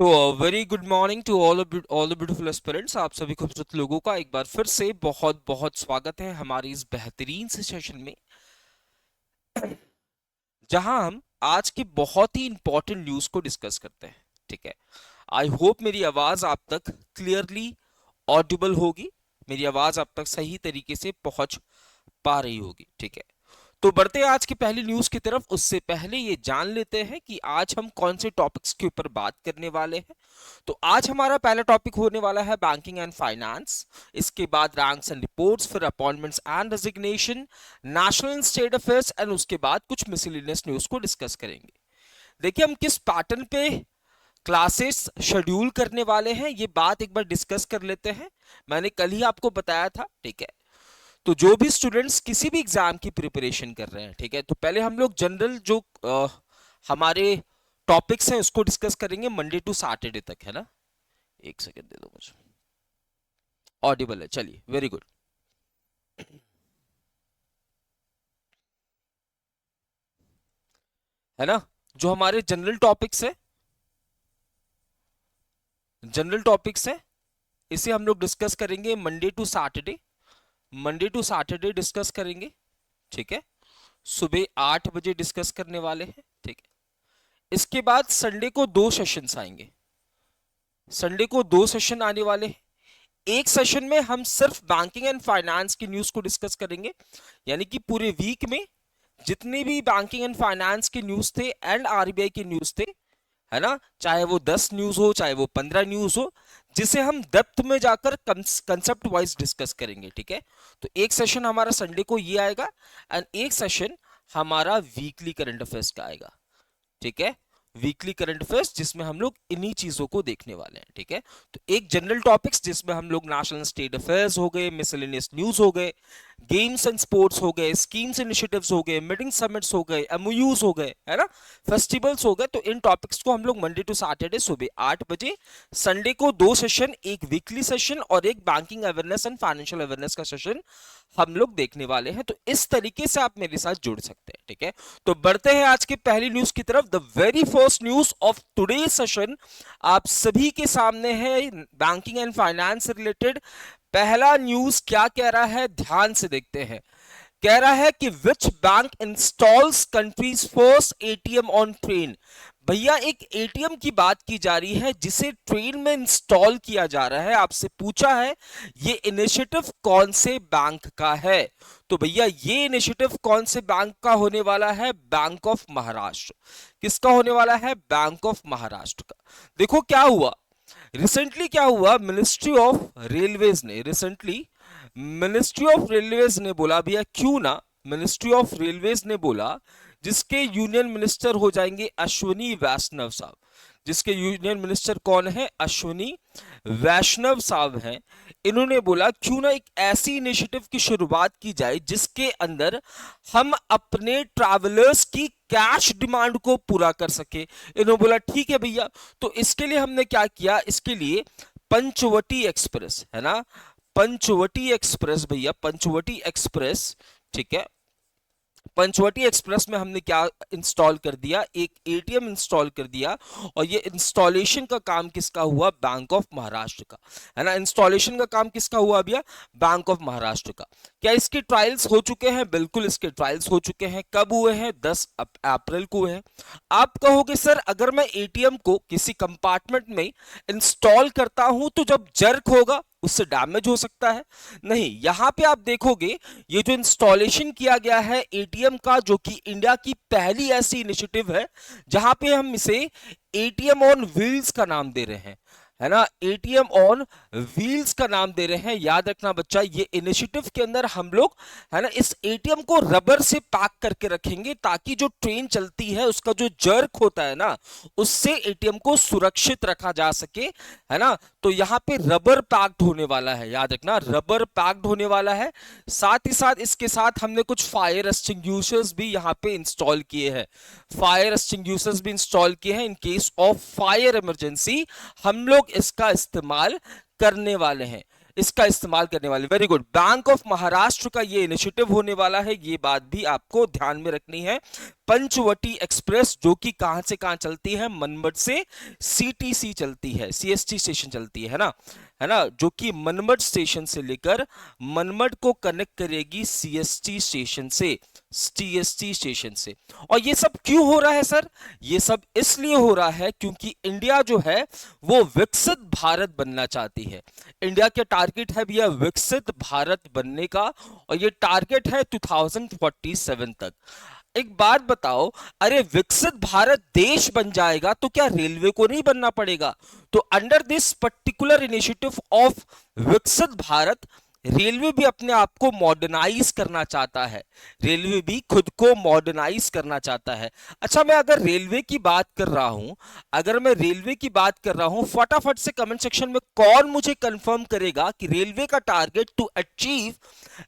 तो very good morning to all the beautiful aspirants. आप सभी खूबसूरत लोगों का एक बार फिर से बहुत बहुत स्वागत है हमारी इस बेहतरीन से सेशन में, जहां हम आज की बहुत ही इंपॉर्टेंट न्यूज को डिस्कस करते हैं। ठीक है, आई होप मेरी आवाज आप तक क्लियरली ऑडिबल होगी, मेरी आवाज आप तक सही तरीके से पहुंच पा रही होगी। ठीक है, तो बढ़ते हैं आज की पहली न्यूज की तरफ। उससे पहले ये जान लेते हैं कि आज हम कौन से टॉपिक्स के ऊपर बात करने वाले हैं। तो आज हमारा पहला टॉपिक होने वाला है बैंकिंग एंड फाइनेंस। इसके बाद रैंक्स एंड रिपोर्ट्स, फिर appointments and resignation, national and state affairs, and उसके बाद कुछ मिसलेनियस न्यूज को डिस्कस करेंगे। देखिए, हम किस पैटर्न पे क्लासेस शेड्यूल करने वाले हैं ये बात एक बार डिस्कस कर लेते हैं। मैंने कल ही आपको बताया था। ठीक है, तो जो भी स्टूडेंट्स किसी भी एग्जाम की प्रिपरेशन कर रहे हैं, ठीक है, तो पहले हम लोग जनरल जो हमारे टॉपिक्स हैं उसको डिस्कस करेंगे मंडे टू सैटरडे तक, है ना। एक सेकंड दे दो मुझे। ऑडिबल है, चलिए, वेरी गुड। है ना, जो हमारे जनरल टॉपिक्स है इसे हम लोग डिस्कस करेंगे मंडे टू सैटरडे डिस्कस करेंगे। ठीक है, सुबह 8 बजे डिस्कस करने वाले हैं। ठीक है, इसके बाद संडे को दो सेशंस आएंगे। संडे को दो सेशन आने वाले हैं। एक सेशन में हम सिर्फ बैंकिंग एंड फाइनेंस की न्यूज को डिस्कस करेंगे, यानी कि पूरे वीक में जितनी भी बैंकिंग एंड फाइनेंस की न्यूज थे एंड आरबीआई की न्यूज थे, है ना, चाहे वो 10 न्यूज हो चाहे वो 15 न्यूज हो, जिसे हम डेप्थ में जाकर कंसेप्ट वाइज डिस्कस करेंगे। ठीक है, तो एक सेशन हमारा संडे को ये आएगा एंड एक सेशन हमारा वीकली करंट अफेयर्स का आएगा। ठीक है, वीकली करंट अफेयर्स जिसमें हम लोग इन्हीं चीजों को देखने वाले हैं। ठीक है, तो एक जनरल टॉपिक्स जिसमें हम लोग नेशनल स्टेट अफेयर्स हो गए, मिसलेनियस न्यूज हो गए, गेम्स एंड स्पोर्ट्स हो गए, स्कीम्स इनिशिएटिव्स हो गए, मीटिंग समिट्स हो गए, एमओयूज हो गए, है ना, फेस्टिवल्स हो गए। तो इन टॉपिक्स को हम लोग मंडे टू सैटरडे सुबह 8 बजे, संडे को दो सेशन, एक वीकली सेशन और एक banking awareness and financial awareness का सेशन हम लोग देखने वाले हैं। तो इस तरीके से आप मेरे साथ जुड़ सकते हैं। ठीक है, तो बढ़ते हैं आज की पहली न्यूज की तरफ। The very first news of today session आप सभी के सामने है, बैंकिंग एंड फाइनेंस से रिलेटेड। पहला न्यूज क्या कह रहा है, ध्यान से देखते हैं। कह रहा है कि which bank installs countries first ATM on train. भैया, एक एटीएम की बात की जा रही है जिसे ट्रेन में इंस्टॉल किया जा रहा है। आपसे पूछा है ये इनिशिएटिव कौन से बैंक का है। तो भैया, ये इनिशिएटिव कौन से बैंक का होने वाला है? Bank of Maharashtra. किसका होने वाला है? बैंक ऑफ महाराष्ट्र का। देखो क्या हुआ रिसेंटली, क्या हुआ, मिनिस्ट्री ऑफ रेलवेज ने बोला, भैया क्यों ना, मिनिस्ट्री ऑफ रेलवेज ने बोला, जिसके यूनियन मिनिस्टर हो जाएंगे अश्विनी वैष्णव साहब। जिसके यूनियन मिनिस्टर कौन है? अश्विनी वैष्णव साहब हैं। इन्होंने बोला क्यों ना एक ऐसी इनिशिएटिव की शुरुआत की जाए जिसके अंदर हम अपने ट्रैवलर्स की कैश डिमांड को पूरा कर सके। इन्होंने बोला ठीक है भैया, तो इसके लिए हमने क्या किया, इसके लिए पंचवटी एक्सप्रेस, है ना, पंचवटी एक्सप्रेस भैया, पंचवटी एक्सप्रेस। ठीक है, पंचवटी एक्सप्रेस में हमने क्या इंस्टॉल कर दिया, एक एटीएम इंस्टॉल कर दिया। और ये इंस्टॉलेशन का काम किसका हुआ? बैंक ऑफ महाराष्ट्र का, है ना। इंस्टॉलेशन का काम किसका हुआ भैया? बैंक ऑफ महाराष्ट्र का। क्या इसके ट्रायल्स हो चुके हैं? बिल्कुल, इसके ट्रायल्स हो चुके हैं। कब हुए हैं? 10 अप्रैल को हुए हैं। आप कहोगे सर, अगर मैं एटीएम को किसी कंपार्टमेंट में इंस्टॉल करता हूं तो जब जर्क होगा उससे डैमेज हो सकता है। नहीं, यहां पे आप देखोगे ये जो इंस्टॉलेशन किया गया है एटीएम का, जो कि इंडिया की पहली ऐसी इनिशिएटिव है जहां पे हम इसे एटीएम ऑन व्हील्स का नाम दे रहे हैं, है ना, एटीएम ऑन व्हील्स का नाम दे रहे हैं। याद रखना बच्चा, ये इनिशिएटिव के अंदर हम लोग, है ना, इस एटीएम को रबर से पैक करके रखेंगे ताकि जो ट्रेन चलती है उसका जो जर्क होता है ना, उससे एटीएम को सुरक्षित रखा जा सके, है ना। तो यहाँ पे रबर पैक्ड होने वाला है, याद रखना, रबर पैक्ड होने वाला है। साथ ही साथ इसके साथ हमने कुछ फायर एक्सटिंग्विशर्स भी यहाँ पे इंस्टॉल किए हैं। फायर एक्सटिंग्विशर्स भी इंस्टॉल किए हैं। In case of fire emergency हम लोग इसका इस्तेमाल करने वाले हैं। इसका इस्तेमाल करने वाले। Very good. Bank of Maharashtra का ये इनिशिएटिव होने वाला है, ये बात भी आपको ध्यान में रखनी है। पंचवटी एक्सप्रेस जो कि कहां से कहां चलती है, मनमड से सीटीसी चलती है, सीएसटी स्टेशन चलती है ना, है ना, जो कि मनमड स्टेशन से लेकर मनमड को कनेक्ट करेगी सीएसटी स्टेशन से, टीएसटी स्टेशन से। और ये सब क्यों हो रहा है सर? ये सब इसलिए हो रहा है क्योंकि इंडिया जो है वो विकसित भारत बनना चाहती है। इंडिया के टारगेट है भैया विकसित भारत बनने का, और ये टारगेट है 2047 तक। एक बात बताओ, अरे विकसित भारत देश बन जाएगा तो क्या रेलवे को नहीं बनना पड़ेगा? तो under this particular initiative of विकसित भारत, रेलवे भी अपने आप को मॉडर्नाइज करना चाहता है, रेलवे भी खुद को मॉडर्नाइज करना चाहता है। अच्छा, मैं अगर रेलवे की बात कर रहा हूं, अगर मैं रेलवे की बात कर रहा हूं, फटाफट से कमेंट सेक्शन में कौन मुझे कंफर्म करेगा कि रेलवे का target to achieve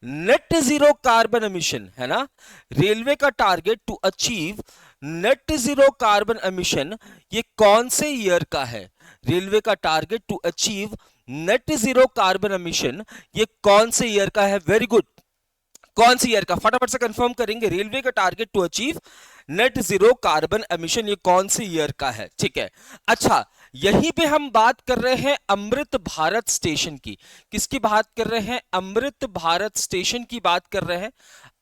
net zero carbon emission, है ना, रेलवे का target to achieve net zero carbon emission ये कौन से ईयर का है? रेलवे का target to achieve net zero carbon emission ये कौन से ईयर का है? Very good. कौन सी ईयर का? फटाफट से कंफर्म करेंगे। रेलवे का target to achieve net zero carbon emission ये कौन से ईयर का है? ठीक है। अच्छा, यहीं पे हम बात कर रहे हैं अमृत भारत स्टेशन की। किसकी बात कर रहे हैं? अमृत भारत स्टेशन की बात कर रहे हैं।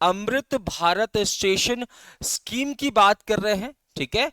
अमृत भारत स्टेशन स्कीम की बात कर रहे हैं, ठीक है,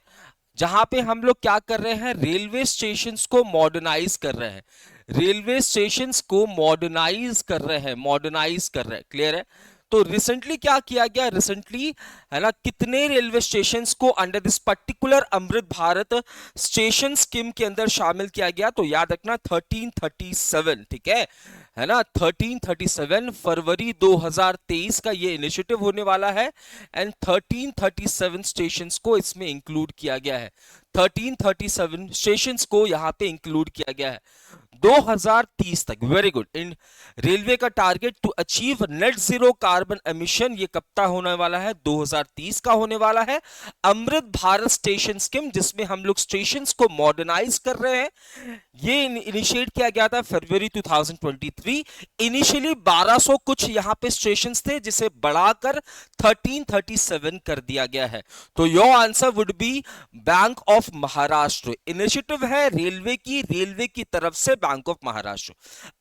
जहां पे हम लोग क्या कर रहे हैं, रेलवे स्टेशंस को मॉडर्नाइज कर रहे हैं, रेलवे स्टेशंस को मॉडर्नाइज कर रहे हैं, मॉडर्नाइज कर रहे हैं। क्लियर है? तो रिसेंटली क्या किया गया, रिसेंटली, है ना, कितने रेलवे स्टेशंस को under this particular Amrit Bharat station scheme के अंदर शामिल किया गया? तो याद रखना 1337, ठीक है ना, 1337 फरवरी 2023 का ये इनिशिएटिव होने वाला है, एंड 1337 स्टेशंस को इसमें इंक्लूड किया गया है, 1337 स्टेशंस को यहां पे इंक्लूड किया गया है 2030 तक। Very good. इन रेलवे का target to achieve net zero carbon emission ये कब तक होने वाला है? 2030 का होने वाला है। अमृत भारत स्टेशन स्कीम जिसमें हम लोग स्टेशंस को मॉडर्नाइज कर रहे हैं, ये इनिशिएट किया गया था फरवरी 2023। इनिशियली 1200 कुछ यहां पे स्टेशंस थे जिसे बढ़ाकर 1337 कर दिया गया है। तो your answer would be bank of Maharashtra. Initiative है रेलवे की तरफ से बैंक ऑफ महाराष्ट्र।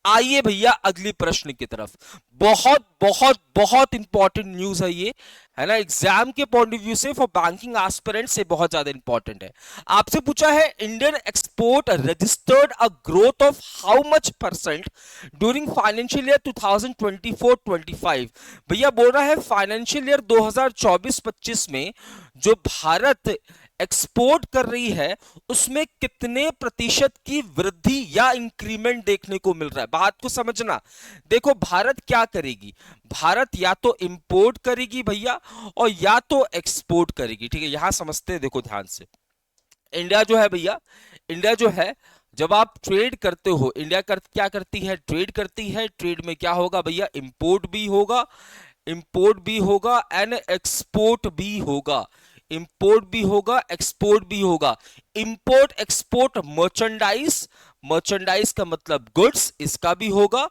आइए भैया अगली प्रश्न की तरफ। बहुत बहुत बहुत इंपॉर्टेंट न्यूज है ये, है ना, एग्जाम के पॉइंट ऑफ व्यू से, फॉर बैंकिंग एस्पिरेंट से बहुत ज्यादा इंपॉर्टेंट है। आपसे पूछा है Indian export registered a growth of how much percent during financial year 2024-25। भैया बोल रहा है फाइनेंशियल ईयर 2024-25 में जो भारत एक्सपोर्ट कर रही है उसमें कितने प्रतिशत की वृद्धि या इंक्रीमेंट देखने को मिल रहा है? बात को समझना। देखो, भारत क्या करेगी, भारत या तो इंपोर्ट करेगी भैया और या तो एक्सपोर्ट करेगी, ठीक है, यहां समझते हैं, देखो ध्यान से। इंडिया जो है भैया, इंडिया जो है, जब आप ट्रेड करते हो, इंडिया क्या करती है? ट्रेड करती है। ट्रेड में क्या होगा भैया? इंपोर्ट भी होगा, इंपोर्ट भी होगा एंड एक्सपोर्ट भी होगा, इंपोर्ट भी होगा, एक्सपोर्ट भी होगा। इंपोर्ट एक्सपोर्ट मर्चेंडाइज, मर्चेंडाइज का मतलब गुड्स, इसका भी होगा,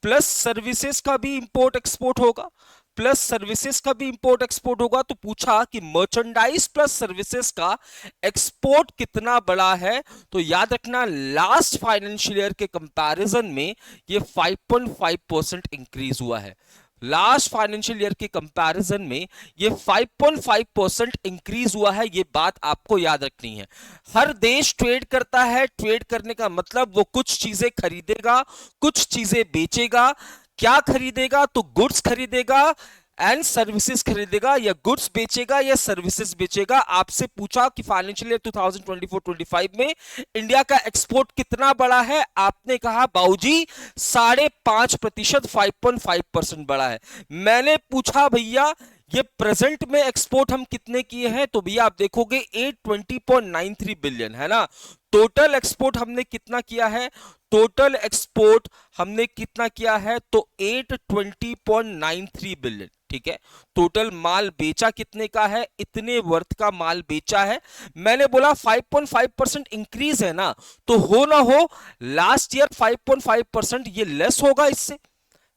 प्लस सर्विसेज का भी इंपोर्ट एक्सपोर्ट होगा, प्लस सर्विसेज का भी इंपोर्ट एक्सपोर्ट होगा। तो पूछा कि मर्चेंडाइज प्लस सर्विसेज का एक्सपोर्ट कितना बड़ा है? तो याद रखना लास्ट फाइनेंशियल ईयर के कंपैरिजन में ये 5.5% इंक्रीज हुआ है। लास्ट फाइनेंशियल ईयर के कंपैरिजन में ये 5.5% इंक्रीज हुआ है। ये बात आपको याद रखनी है। हर देश ट्रेड करता है, ट्रेड करने का मतलब वो कुछ चीजें खरीदेगा, कुछ चीजें बेचेगा। क्या खरीदेगा? तो गुड्स खरीदेगा एंड सर्विसेज खरीदेगा, या गुड्स बेचेगा या सर्विसेज बेचेगा। आपसे पूछा कि फाइनेंशियल ईयर 2024-25 में इंडिया का एक्सपोर्ट कितना बड़ा है? आपने कहा बाबूजी 5.5%, 5.5% बड़ा है। मैंने पूछा भैया ये प्रेजेंट में एक्सपोर्ट हम कितने किए हैं? तो भैया आप देखोगे 820.93 बिलियन, है ना। टोटल एक्सपोर्ट हमने कितना किया है? टोटल एक्सपोर्ट हमने कितना किया है? तो 820.93 बिलियन, ठीक है। टोटल माल बेचा कितने का है, इतने वर्थ का माल बेचा है। मैंने बोला 5.5% इंक्रीज है ना, तो हो ना हो लास्ट ईयर 5.5% ये लेस होगा इससे,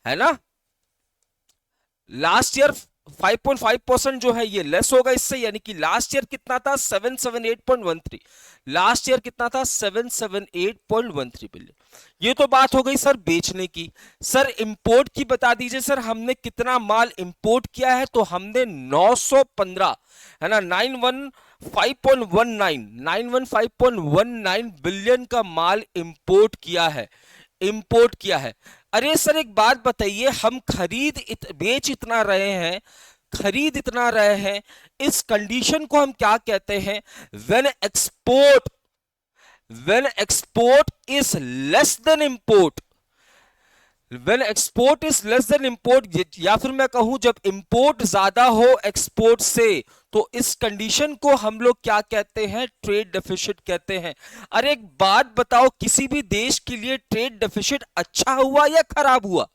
है ना। लास्ट ईयर 5.5% जो है ये लेस होगा इससे, यानी कि लास्ट ईयर कितना था 778.13, लास्ट ईयर कितना था 778.13 बिलियन। ये तो बात हो गई सर बेचने की। सर इंपोर्ट की बता दीजिए सर, हमने कितना माल इंपोर्ट किया है, तो हमने 915 है ना 915.19 बिलियन का माल इंपोर्ट किया है, इंपोर्ट किया है। अरे सर एक बात बताइए, हम बेच इतना रहे हैं, खरीद इतना रहे हैं, इस कंडीशन को हम क्या कहते हैं, when export is less than import, when export is less than import, या फिर मैं कहूं जब इंपोर्ट ज्यादा हो एक्सपोर्ट से, तो इस कंडीशन को हम लोग क्या कहते हैं, ट्रेड डेफिसिट कहते हैं। अरे एक बात बताओ, किसी भी देश के लिए ट्रेड डेफिसिट अच्छा हुआ या खराब हुआ?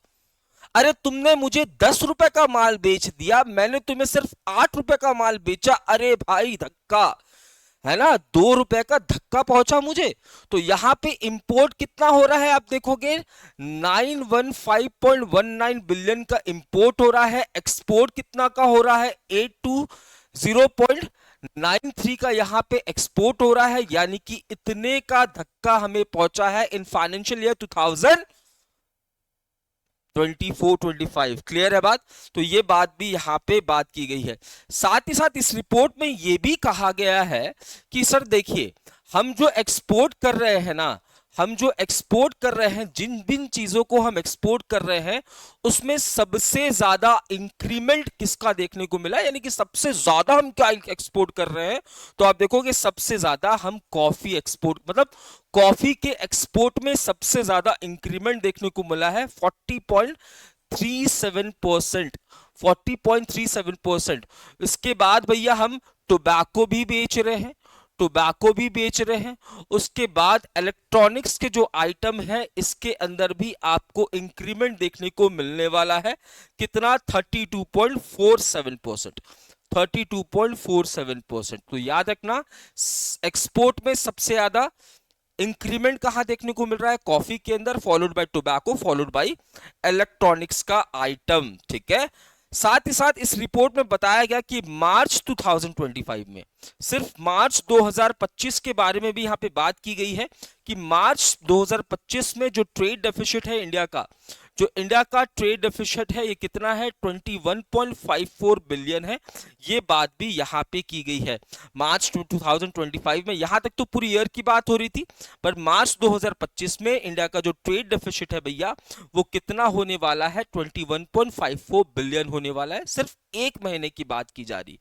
अरे तुमने मुझे 10 रुपए का माल बेच दिया, मैंने तुम्हें सिर्फ 8 रुपए का माल बेचा, अरे भाई धक्का है ना, 2 रुपए का धक्का पहुंचा मुझे। तो यहां पे इंपोर्ट कितना हो रहा है आप देखोगे, 915.19 बिलियन का इंपोर्ट हो रहा है, एक्सपोर्ट कितना का हो रहा है, 820.93 का यहां पे एक्सपोर्ट हो रहा है, यानी कि इतने का धक्का हमें पहुंचा है इन फाइनेंशियल ईयर 2024-25। क्लियर है बात? तो ये बात भी यहां पे बात की गई है। साथ ही साथ इस रिपोर्ट में ये भी कहा गया है कि सर देखिए, हम जो एक्सपोर्ट कर रहे हैं ना, हम जो एक्सपोर्ट कर रहे हैं, जिन जिन चीजों को हम एक्सपोर्ट कर रहे हैं, उसमें सबसे ज्यादा इंक्रीमेंट किसका देखने को मिला, यानी कि सबसे ज्यादा हम क्या एक्सपोर्ट कर रहे हैं, तो आप देखोगे सबसे ज्यादा हम कॉफी एक्सपोर्ट, मतलब कॉफी के एक्सपोर्ट में सबसे ज्यादा इंक्रीमेंट देखने को मिला है 40.37%, 40.37%। इसके बाद भैया हम टोबैको भी बेच रहे हैं, टोबैको भी बेच रहे हैं। उसके बाद इलेक्ट्रॉनिक्स के जो आइटम है, इसके अंदर भी आपको इंक्रीमेंट देखने को मिलने वाला है, कितना 32.47%, 32.47%। तो याद रखना, एक्सपोर्ट में सबसे ज्यादा इंक्रीमेंट कहां देखने को मिल रहा है, कॉफी के अंदर, followed by tobacco, followed by electronics का आइटम, ठीक है। साथ ही साथ इस रिपोर्ट में बताया गया कि मार्च 2025 में, सिर्फ मार्च 2025 के बारे में भी यहां पे बात की गई है कि मार्च 2025 में जो ट्रेड डेफिसिट है इंडिया का, जो इंडिया का ट्रेड डेफिसिट है, ये कितना है, 21.54 बिलियन है। ये बात भी यहां पे की गई है मार्च 2025 में। यहां तक तो पूरी ईयर की बात हो रही थी, पर मार्च 2025 में इंडिया का जो ट्रेड डेफिसिट है भैया, वो कितना होने वाला है, 21.54 बिलियन होने वाला है, सिर्फ एक महीने की बात की जा रही।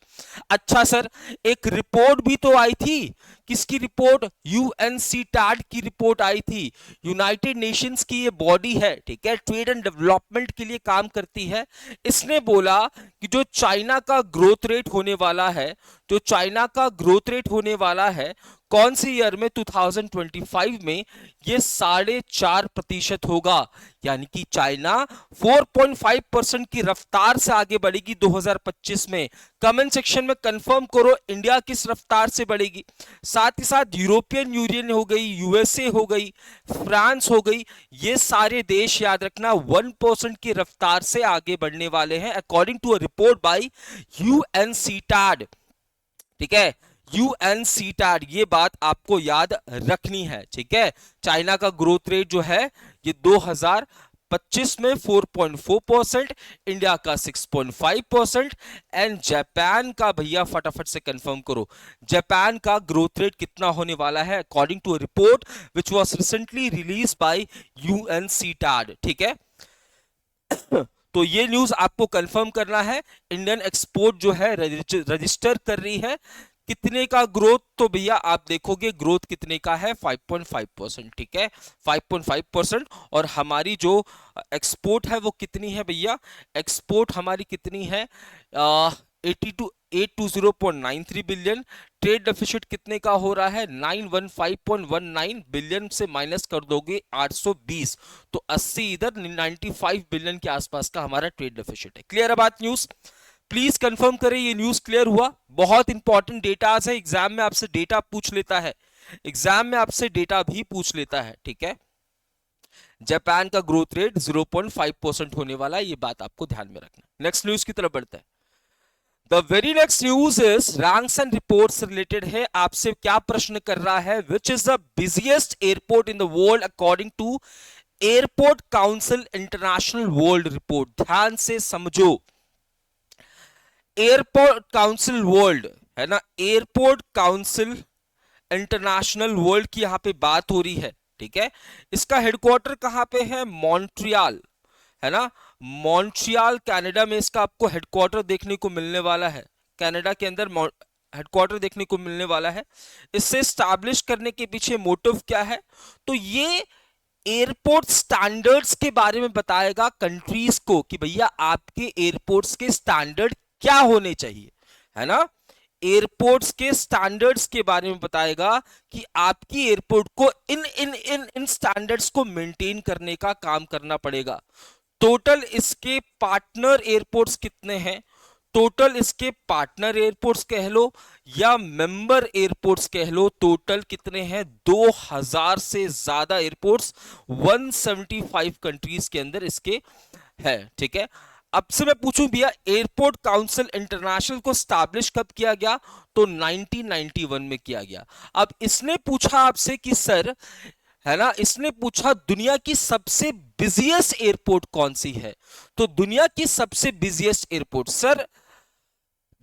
अच्छा सर, एक रिपोर्ट भी तो आई थी, किसकी रिपोर्ट, यूएनसीटैड की रिपोर्ट आई थी, यूनाइटेड नेशंस की ये बॉडी है, ठीक है, ट्रेड एंड डेवलपमेंट के लिए काम करती है। इसने बोला कि जो चाइना का ग्रोथ रेट होने वाला है, जो चाइना का ग्रोथ रेट होने वाला है, कौन सी ईयर में, 2025 में, ये 4.5% होगा, यानी कि चाइना 4.5% की रफ्तार से आगे बढ़ेगी 2025 में। कमेंट सेक्शन में कंफर्म करो इंडिया किस रफ्तार से बढ़ेगी। साथ ही साथ यूरोपियन यूनियन हो गई, यूएसए हो गई, फ्रांस हो गई, ये सारे देश याद रखना 1% की रफ्तार से आगे बढ़ने वाले हैं, according to a report by UNCTAD, ठीक है, यूएनसीटैड। ये बात आपको याद रखनी है, ठीक है। चाइना का ग्रोथ रेट जो है ये 2025 में 4.4%, इंडिया का 6.5%, एंड जापान का भैया फटाफट से कंफर्म करो, जापान का ग्रोथ रेट कितना होने वाला है, according to a report which was recently release by UNCTAD, ठीक है। तो ये न्यूज आपको कंफर्म करना है। इंडियन एक्सपोर्ट जो है रजिस्टर कर रही है कितने का ग्रोथ, तो भैया आप देखोगे ग्रोथ कितने का है, 5.5%, ठीक है, 5.5%। और हमारी जो एक्सपोर्ट है वो कितनी है भैया, एक्सपोर्ट हमारी कितनी है, 820.93 बिलियन। ट्रेड डेफिसिट कितने का हो रहा है? 915.19 बिलियन से माइनस कर दोगे 820, तो 80 इधर 95 बिलियन के आसपास का हमारा ट्रेड डेफिसिट है। क्लियर है बात? न्यूज प्लीज कंफर्म करें ये न्यूज क्लियर हुआ? बहुत इंपॉर्टेंट डेटा है, एग्जाम में आपसे डेटा पूछ लेता है, एग्जाम में आपसे डेटा भी पूछ लेता है, ठीक है। जापान का ग्रोथ रेट 0.5% होने वाला है, ये बात आपको ध्यान में रखना। नेक्स्ट न्यूज की तरफ बढ़ते हैं। The very next news is ranks and reports related है। आपसे क्या प्रश्न कर रहा है? Which is the busiest airport in the world according to airport council international world report. ध्यान से समझो, एयरपोर्ट काउंसिल वर्ल्ड है ना, एयरपोर्ट काउंसिल इंटरनेशनल वर्ल्ड की यहां पे बात हो रही है, ठीक है। इसका हेडक्वार्टर कहां पे है? मॉन्ट्रियल, है ना, मॉन्ट्रियल कनाडा में इसका आपको हेडक्वार्टर देखने को मिलने वाला है। कनाडा के अंदर हेडक्वार्टर देखने को मिलने वाला है। इससे स्टैब्लिश करने के पीछे मोटिव क्या है? तो ये एयरपोर्ट स्टैंडर्ड्स के बारे में बताएगा कंट्रीज को कि भैया आपके एयरपोर्ट्स के स्टैंडर्ड क्या होने चाहिए, है ना। एयरपोर्ट्स के स्टैंडर्ड्स के बारे में बताएगा कि आपकी एयरपोर्ट को इन इन इन इन स्टैंडर्ड्स को मेंटेन करने का काम करना पड़ेगा। टोटल इसके पार्टनर एयरपोर्ट्स कितने हैं? टोटल इसके पार्टनर एयरपोर्ट्स कह लो या मेंबर एयरपोर्ट्स कह लो, टोटल कितने हैं? 2000 से ज्यादा एयरपोर्ट्स 175 कंट्रीज के अंदर इसके है, ठीक है। अब से मैं पूछूं भैया एयरपोर्ट काउंसिल इंटरनेशनल को स्टैब्लिश कब किया गया? तो 1991 में किया गया। अब इसने पूछा आपसे कि सर, है ना, इसने पूछा दुनिया की सबसे बिजिएस्ट एयरपोर्ट कौन सी है? तो दुनिया की सबसे बिजिएस्ट एयरपोर्ट, सर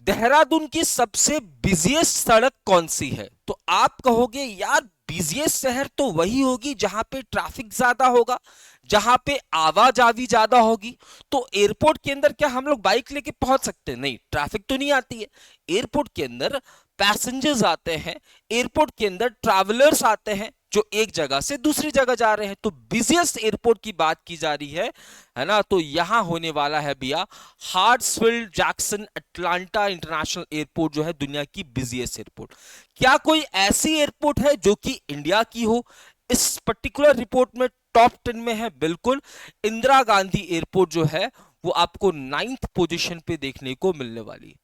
देहरादून की सबसे बिजिएस्ट सड़क कौन सी है? तो आप कहोगे यार बिजिएस्ट शहर तो वही होगी जहां पे ट्रैफिक ज्यादा होगा, जहां पे आवाजावी ज्यादा होगी। तो एयरपोर्ट के अंदर क्या हम लोग बाइक लेके पहुंच सकते हैं? नहीं, ट्रैफिक तो नहीं आती है। एयरपोर्ट के अंदर पैसेंजर्स आते हैं, एयरपोर्ट के अंदर ट्रैवलर्स आते हैं जो एक जगह से दूसरी जगह जा रहे हैं। तो बिजिएस्ट एयरपोर्ट की बात की जा रही है ना। तो यहां होने वाला है भैया हार्ट्सफील्ड जैक्सन अटलांटा इंटरनेशनल एयरपोर्ट जो है दुनिया की बिजिएस्ट एयरपोर्ट। क्या कोई ऐसी एयरपोर्ट है जो कि इंडिया की हो? इस पर्टिकुलर रिपोर्ट में टॉप 10 में है बिल्कुल इंदिरा गांधी एयरपोर्ट जो है वो आपको 9th पोजीशन पे देखने को मिलने वाली है,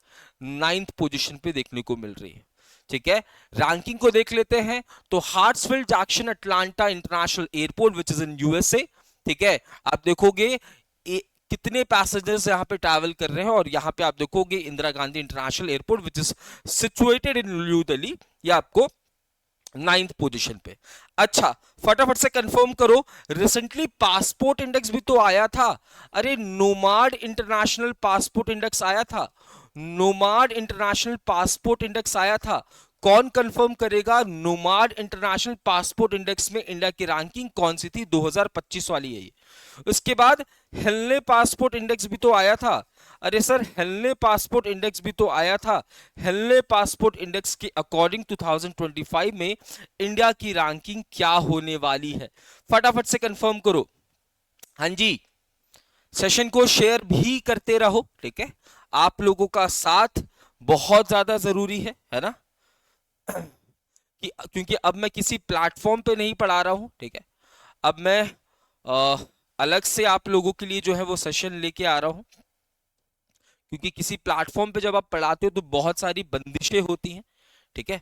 9th पोजीशन पे देखने को मिल रही है, ठीक है। रैंकिंग को देख लेते हैं तो Hartsfield Jackson Atlanta international airport which is in USA, ठीक है। आप देखोगे कितने पैसेंजर्स यहां पे ट्रैवल कर रहे हैं और यहां पे आप देखोगे Indira Gandhi international airport which is situated in new Delhi, ये आपको 9th पोजीशन पे। अच्छा फटाफट से कंफर्म करो, रिसेंटली पासपोर्ट इंडेक्स भी तो आया था। अरे नोमाड इंटरनेशनल पासपोर्ट इंडेक्स आया था, नोमाड इंटरनेशनल पासपोर्ट इंडेक्स आया था। कौन कंफर्म करेगा नोमाड इंटरनेशनल पासपोर्ट इंडेक्स में इंडिया की रैंकिंग कौन सी थी? 2025 वाली है ये। उसके बाद हेलने पासपोर्ट इंडेक्स भी तो आया था। अरे सर हेलने पासपोर्ट इंडेक्स भी तो आया था। हेलने पासपोर्ट इंडेक्स के अकॉर्डिंग 2025 में इंडिया की रैंकिंग क्या होने वाली है? फटाफट से कंफर्म करो। हाँ जी, सेशन को शेयर भी करते रहो, ठीक है। आप लोगों का साथ बहुत ज्यादा जरूरी है ना, क्योंकि अब मैं किसी प्लेटफॉर्म पे नहीं पढ़ा रहा हूं, ठीक है। अब मैं अलग से आप लोगों के लिए जो है वो सेशन लेके आ रहा हूं, क्योंकि किसी प्लेटफॉर्म पे जब आप पढ़ाते हो तो बहुत सारी बंदिशें होती हैं, ठीक है।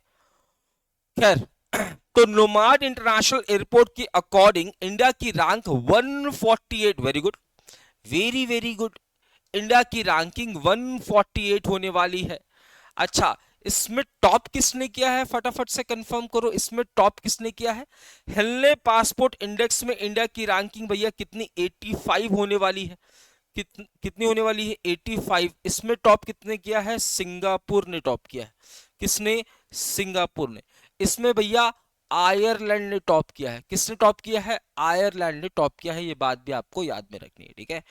खैर तो नोमाड इंटरनेशनल एयरपोर्ट के अकॉर्डिंग इंडिया की rank 148, very good, very very good, India की रैंकिंग 148 होने वाली है। अच्छा इसमें टॉप किसने किया है? फटाफट से कंफर्म करो, इसमें टॉप किसने किया है? हेलने पासपोर्ट इंडेक्स में इंडिया की रैंकिंग भैया कितनी? 85 होने वाली है। कितनी होने वाली है? 85। इसमें टॉप कितने किया है? सिंगापुर ने टॉप किया है। किसने? सिंगापुर ने। इसमें भैया आयरलैंड ने टॉप किया है। किसने टॉप किया है? आयरलैंड ने टॉप किया है। ये बात भी आपको याद में रखनी है, ठीक है।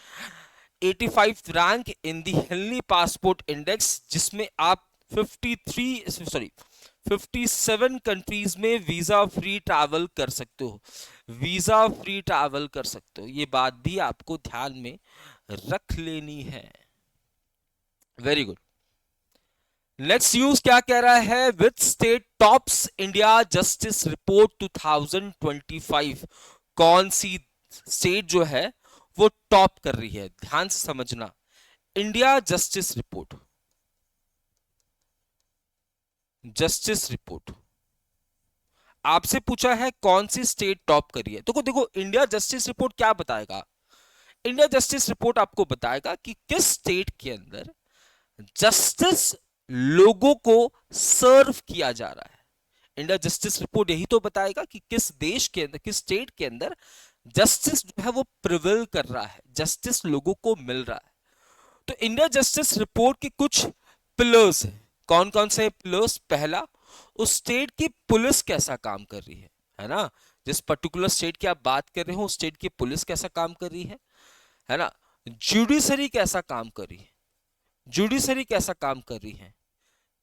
85 रैंक इन दी हेलनी पासपोर्ट इंडेक्स, जिसमें आप 57 कंट्रीज में वीजा फ्री ट्रैवल कर सकते हो, वीजा फ्री ट्रैवल कर सकते हो। ये बात भी आपको ध्यान में रख लेनी है। Very good. नेक्स्ट न्यूज क्या कह रहा है, which state tops India justice report 2025। कौन सी स्टेट जो है वो टॉप कर रही है, ध्यान से समझना। India justice report, justice report आपसे पूछा है कौन सी स्टेट टॉप करी है। तो देखो इंडिया जस्टिस रिपोर्ट क्या बताएगा, इंडिया जस्टिस रिपोर्ट आपको बताएगा कि किस स्टेट के अंदर जस्टिस लोगों को सर्व किया जा रहा है। इंडिया जस्टिस रिपोर्ट यही तो बताएगा कि किस देश के अंदर, किस स्टेट के अंदर जस्टिस जो है वो प्रिवेल कर रहा है, जस्टिस लोगों को मिल रहा है। तो इंडिया जस्टिस रिपोर्ट के कुछ पिलर्स हैं। कौन कौन से पिलर्स, पहला उस स्टेट की पुलिस कैसा काम कर रही है ना, जिस पर्टिकुलर स्टेट की आप बात कर रहे हो उस स्टेट की पुलिस कैसा काम कर रही है ना। जुडिशरी कैसा काम कर रही है, जुडिशरी कैसा काम कर रही है,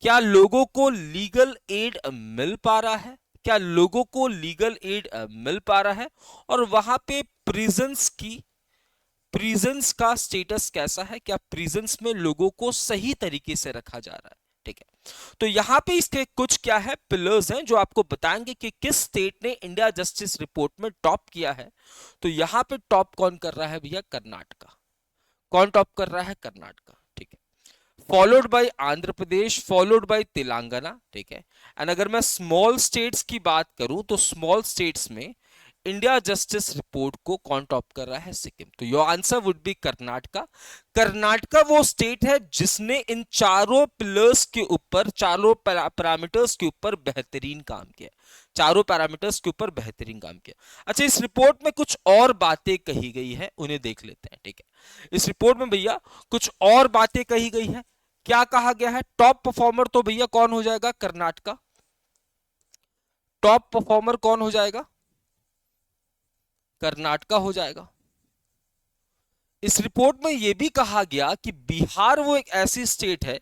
क्या लोगों को लीगल एड मिल पा रहा है, क्या लोगों को लीगल एड मिल पा रहा है, और वहां पे प्रिजन्स की, प्रिजन्स का स्टेटस कैसा है, क्या प्रिजन्स में लोगों को सही तरीके से रखा जा रहा है। ठीक है, तो यहां पे इसके कुछ क्या है पिलर्स हैं जो आपको बताएंगे कि किस स्टेट ने इंडिया जस्टिस रिपोर्ट में टॉप किया है। तो यहां पे टॉप कौन कर रहा है भैया, कर्नाटका। कौन टॉप कर रहा है, कर्नाटका। ठीक है, followed by Andhra Pradesh, followed by Telangana. ठीक है, एंड अगर मैं स्मॉल स्टेट्स की बात करूं तो स्मॉल स्टेट्स में इंडिया जस्टिस रिपोर्ट को कौन टॉप कर रहा है, सिक्किम। तो your answer would be Karnataka. Karnataka वो स्टेट है जिसने इन चारों पिलर्स के ऊपर, चारों पैरामीटर्स के ऊपर बेहतरीन काम किया, चारों पैरामीटर्स के ऊपर बेहतरीन काम किया। अच्छा, इस रिपोर्ट में कुछ और बातें कही गई है, उन्हें देख लेते हैं। ठीक है, इस रिपोर्ट में भैया कुछ और बातें कही गई है। क्या कहा गया है, टॉप परफॉर्मर तो भैया कौन हो जाएगा, कर्नाटका। टॉप परफॉर्मर कौन हो जाएगा, कर्नाटका हो जाएगा। इस रिपोर्ट में यह भी कहा गया कि बिहार वो एक ऐसी स्टेट है,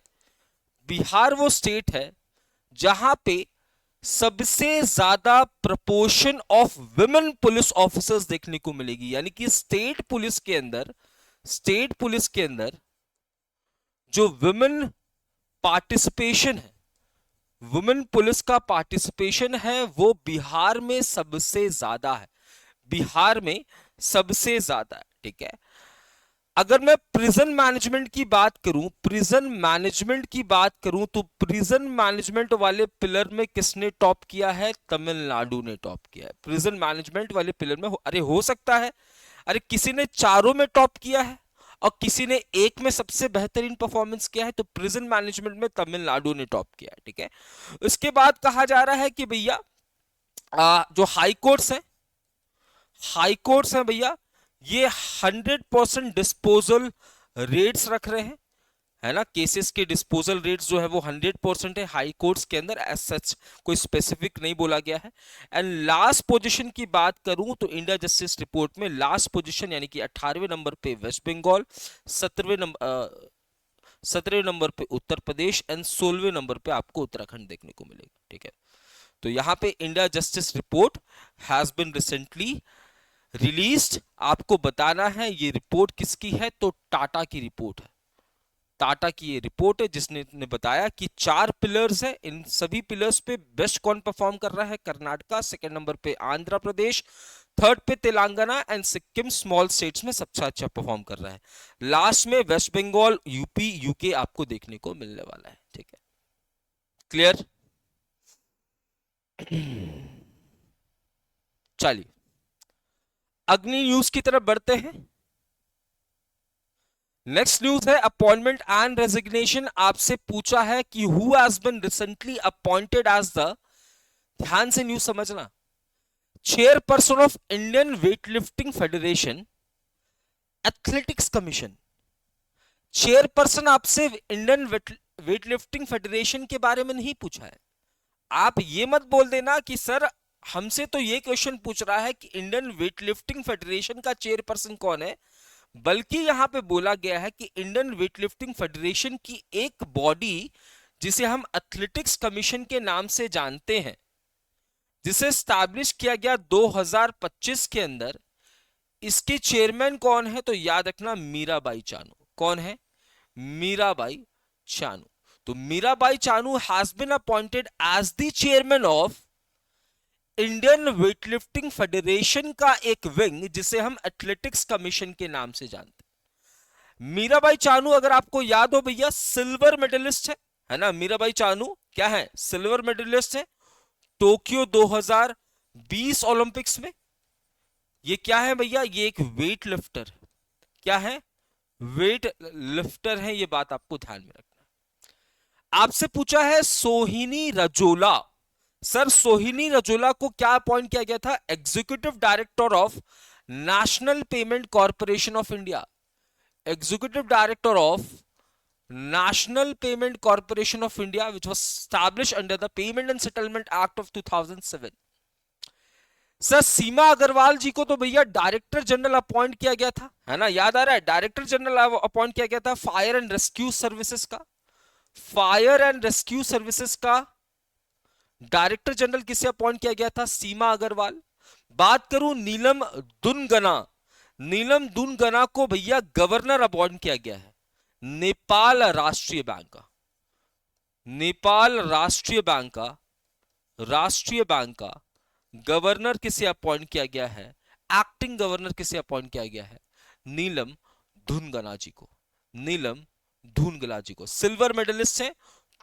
बिहार वो स्टेट है जहां पे सबसे ज्यादा proportion of women police officers देखने को मिलेगी। यानी कि स्टेट पुलिस के अंदर, स्टेट पुलिस के अंदर जो विमेन पार्टिसिपेशन है, वुमेन पुलिस का पार्टिसिपेशन है वो बिहार में सबसे ज्यादा है, बिहार में सबसे ज्यादा है। ठीक है, अगर मैं प्रिजन मैनेजमेंट की बात करूं, प्रिजन मैनेजमेंट की बात करूं तो प्रिजन मैनेजमेंट वाले पिलर में किसने टॉप किया है, तमिलनाडु ने टॉप किया है। प्रिजन मैनेजमेंट वाले पिलर में अरे हो सकता है, अरे किसी ने चारों में टॉप किया है और किसी ने एक में सबसे बेहतरीन परफॉर्मेंस किया है, तो प्रिजन मैनेजमेंट में तमिलनाडु ने टॉप किया है। ठीक है, उसके बाद कहा जा रहा है कि भैया जो हाई कोर्ट्स हैं, हाई कोर्ट्स हैं भैया, ये 100% डिस्पोजल रेट्स रख रहे हैं, है ना। केसेस के डिस्पोजल रेट्स जो है वो 100% है हाई कोर्ट्स के अंदर, एज सच कोई स्पेसिफिक नहीं बोला गया है। एंड लास्ट पोजीशन की बात करूं तो इंडिया जस्टिस रिपोर्ट में लास्ट पोजीशन यानी कि 18वें नंबर पे वेस्ट बंगाल, 17वें नंबर पे उत्तर प्रदेश एंड 16वें नंबर पे आपको उत्तराखंड देखने को मिलेगा। ठीक है, तो यहां पे India justice report has been recently released. आपको बताना है ये रिपोर्ट किसकी है, तो टाटा की रिपोर्ट है, टाटा की ये रिपोर्ट है जिसने ने बताया कि 4 पिलर्स है, इन सभी पिलर्स पे बेस्ट कौन परफॉर्म कर रहा है, कर्नाटका, सेकंड नंबर पे आंध्र प्रदेश, थर्ड पे Telangana and Sikkim small states में सबसे अच्छा परफॉर्म कर रहा है। लास्ट में वेस्ट बंगाल, यूपी, यूके आपको देखने को मिलने वाला है। ठीक है, क्लियर। चलिए अग्नि न्यूज की तरफ बढ़ते हैं। नेक्स्ट न्यूज है अपॉइंटमेंट एंड रेजिग्नेशन। आपसे पूछा है कि who has been recently appointed as the, ध्यान से न्यूज समझना, chairperson of Indian weightlifting federation athletics commission. Chairperson आपसे इंडियन वेटलिफ्टिंग फेडरेशन के बारे में नहीं पूछा है। आप ये मत बोल देना कि सर हमसे तो ये क्वेश्चन पूछ रहा है कि इंडियन वेटलिफ्टिंग फेडरेशन का चेयरपर्सन कौन है, बल्कि यहां पे बोला गया है कि इंडियन वेटलिफ्टिंग फेडरेशन की एक बॉडी जिसे हम एथलेटिक्स कमीशन के नाम से जानते हैं, जिसे स्टैब्लिश किया गया 2025 के अंदर, इसके चेयरमैन कौन है, तो याद रखना मीराबाई चानू। कौन है, मीराबाई चानू। तो Mirabai Chanu has been appointed as the chairman of Indian weightlifting federation का एक विंग, जिसे हम एथलेटिक्स कमीशन के नाम से जानते हैं। मीराबाई चानू अगर आपको याद हो भैया, सिल्वर मेडलिस्ट है ना। मीराबाई चानू क्या है? सिल्वर मेडलिस्ट है टोक्यो 2020 ओलंपिक्स में। ये क्या है भैया? ये एक वेट लिफ्टर। क्या है? वेट लिफ्टर है। ये बात आपको ध्यान में रखना है। आपसे पूछा है सोहिनी रजोला। सर सोहिनी रजोला को क्या अपॉइंट किया गया था? Executive director of national payment corporation of India. Executive director of national payment corporation of India which was established under the payment and settlement act of 2007। Sir Seema Agarwal ji को तो भैया डायरेक्टर जनरल अपॉइंट किया गया था, है ना, याद आ रहा है? डायरेक्टर जनरल अपॉइंट किया गया था फायर एंड रेस्क्यू सर्विसेज का। फायर एंड रेस्क्यू सर्विसेज का डायरेक्टर जनरल किसे अपॉइंट किया गया था? सीमा अग्रवाल। बात करूं नीलम दुनगना, नीलम दुनगना को भैया गवर्नर अपॉइंट किया गया है नेपाल राष्ट्रीय बैंक का। नेपाल राष्ट्रीय बैंक का गवर्नर किसे अपॉइंट किया गया है? एक्टिंग गवर्नर किसे अपॉइंट किया गया है? नीलम धुनगना जी को। नीलम धुनगना जी को सिल्वर मेडलिस्ट है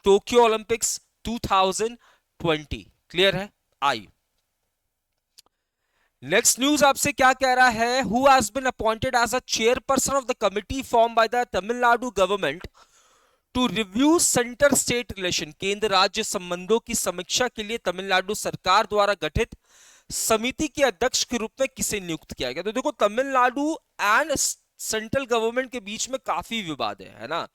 टोक्यो ओलंपिक्स 2020। क्लियर है? आई नेक्स्ट न्यूज आपसे क्या कह रहा है? Who has been appointed as a chairperson of the committee form by the Tamil Nadu government to review centre state relation. केंद्र राज्य संबंधों की समीक्षा के लिए तमिलनाडु सरकार द्वारा गठित समिति के अध्यक्ष के रूप में किसे नियुक्त किया गया? तो देखो तमिलनाडु एंड सेंट्रल गवर्नमेंट के बीच में काफी विवाद है ना।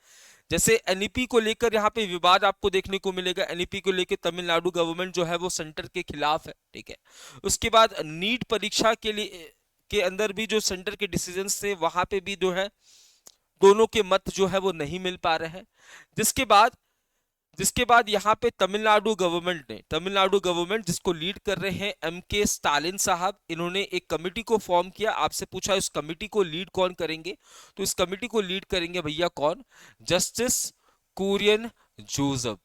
जैसे एनईपी को लेकर यहाँ पे विवाद आपको देखने को मिलेगा। एनईपी को लेकर तमिलनाडु गवर्नमेंट जो है वो सेंटर के खिलाफ है, ठीक है। उसके बाद नीट परीक्षा के लिए के अंदर भी जो सेंटर के डिसीजंस थे वहां पे भी जो है दोनों के मत जो है वो नहीं मिल पा रहे हैं। जिसके बाद यहाँ पे तमिलनाडु गवर्नमेंट जिसको लीड कर रहे हैं एमके स्टालिन साहब, इन्होंने एक कमेटी को फॉर्म किया। आपसे पूछा इस कमेटी को लीड कौन करेंगे? तो इस कमेटी को लीड करेंगे भैया कौन? जस्टिस कुरियन जोसेफ,